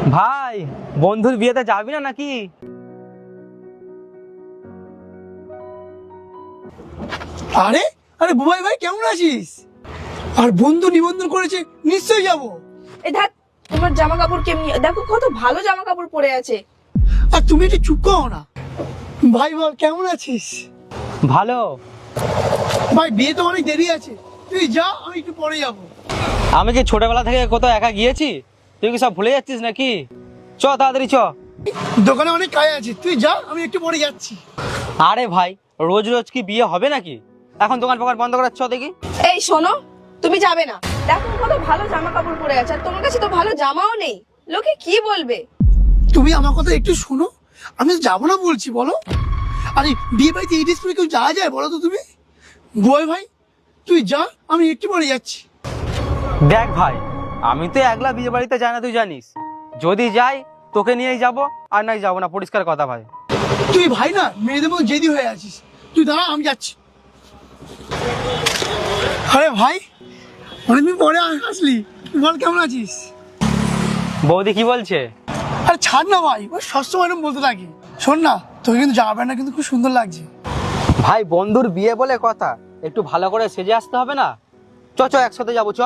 ভাই, বন্ধুর বিয়েতে যাবি না নাকি? আরে আরে বুবাই ভাই, কেমন আছিস? আর বন্ধু নিবন্ধন করেছে, নিশ্চয়ই যাব। এই দেখ তোমার জামা কাপড় কেমনি, দেখো কত ভালো জামা কাপড় পরে আছে। আর তুমি একটু চুপ করো না। ভাই বল, কেমন আছিস? ভালো। ভাই, বিয়ে তো অনেক দেরি আছে, তুই যা, আমি একটু পরে যাব। আমি কি ছোটবেলা থেকে কোথাও একা গিয়েছি? তুই কি সব ভুলে যাচ্ছিস নাকি? চ তাড়াতাড়ি চ। দোকানে অনেক কাজ আছে, তুই যা, আমি একটু পরে যাচ্ছি। আরে ভাই, রোজ রোজ কি বিয়ে হবে নাকি? এখন দোকান ফোকান বন্ধ করাচ্ছ দেখি। এই শোনো, তুমি যাবে না। দেখো কত ভালো জামা কাপড় পরে আছে, আর তোমার কাছে তো ভালো জামাও নেই। লোকে কি বলবে? তুমি আমার কথা একটু শোনো, আমি তো যাবো না বলছি, বলো। আরে বিয়ে বাড়িতে এই ড্রেস পরে কেউ যাওয়া যায় বলো তো তুমি? বুবাই ভাই, তুই যা, আমি একটু পরে যাচ্ছি। দেখ ভাই, আমি তো একলা বিয়ে বাড়িতে যাই না, তুই জানিস। যদি যাই তোকে নিয়েই যাব, আর নাই যাবো না, পরিষ্কার কথা ভাই। তুই ভাই না মেয়েদের মতো জেদি হয়ে আছিস, তুই দাঁড়া, আমি যাচ্ছি। আরে ভাই, অনেকদিন পরে আসলি, বল কেমন আছিস? বৌদি কি বলছে? আরে ছাড় না ভাই, ও সবসময় এরকম বলতে থাকি। শোন না, তোকে কিন্তু জামা প্যান্টটা কিন্তু খুব সুন্দর লাগছে। ভাই, বন্ধুর বিয়ে বলে কথা, একটু ভালো করে সেজে আসতে হবে না? চ চ, একসাথে যাবো, চ।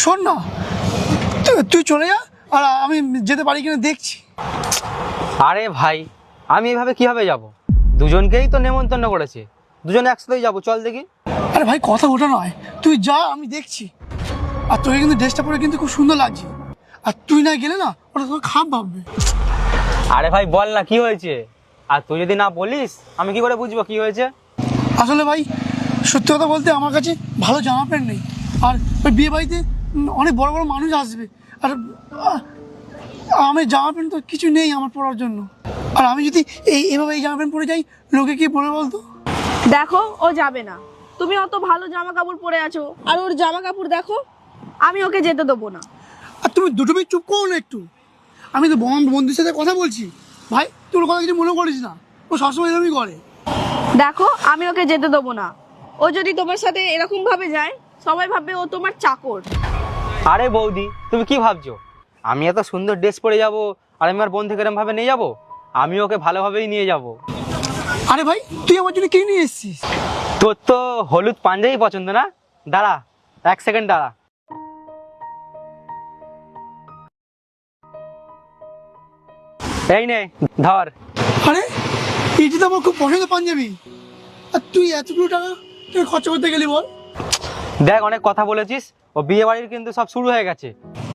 শোন না, তুই চলে যা, আর আমি যেতে পারি কিনা দেখছি। আরে ভাই, আমি এভাবে কিভাবে যাব? দুজনকেই তো নেমন্তন্ন করেছে, দুজনে একসাথেই যাবো, চল দেখি। আরে ভাই, কথা ওটা নয়, তুই যা, আমি দেখছি। আর তোকে কিন্তু ড্রেসটা পরে কিন্তু খুব সুন্দর লাগছে, আর তুই না গেলে না ওটা তোকে খারাপ ভাববে। আরে ভাই বল না, কি হয়েছে? আর তুই যদি না বলিস, আমি কি করে বুঝবো কি হয়েছে? আসলে ভাই, সত্যি কথা বলতে আমার কাছে ভালো জামা প্যান্ট নেই। আর ওই বিয়ে বাড়িতে অনেক বড় বড় মানুষ আসবে, আর আমি জামা প্যান্ট তো কিছু নেই আমার পরার জন্য। আর আমি যদি এইভাবে এই জামা প্যান্ট পরে যাই, লোকে কি বলে বলতো? দেখো ও যাবে না। তুমি অত ভালো জামা কাপড় পরে আছো, আর ওর জামা কাপড় দেখো। আমি ওকে যেতে দেবো না। আর তুমি দুটো মিনিট চুপ করো না একটু। আমি তো বন্ধুর সাথে কথা বলছি। ভাই, তোর কথা কিছু মনে করিস না, ও সবসময় এরকমই করে। দেখো আমি ওকে যেতে দেবো না। ও যদি তোমার সাথে এরকম ভাবে যায়, সবাই ভাববে ও তোমার চাকর। আরে বৌদি, তুমি কি ভাবছো? আমি এত সুন্দর ড্রেস পরে যাব, আর আমি আমার বন্ধুকে এরম ভাবে নিয়ে যাব? আমি ওকে ভালোভাবেই নিয়ে যাব। আরে ভাই, তুই আমার জন্য কি নিয়ে এসেছিস? তোর তো হলুদ পাঞ্জাবি পছন্দ না? দাঁড়া, এক সেকেন্ড দাঁড়া। এই নে, ধর। আরে, এইটা তো আমার খুব পছন্দের পাঞ্জাবি। আর তুই এতগুলো টাকা তুই খরচা করতে গেলি বল? দেখ, অনেক কথা বলেছিস, ও বিয়ে বাড়ির কিন্তু সব শুরু হয়ে গেছে।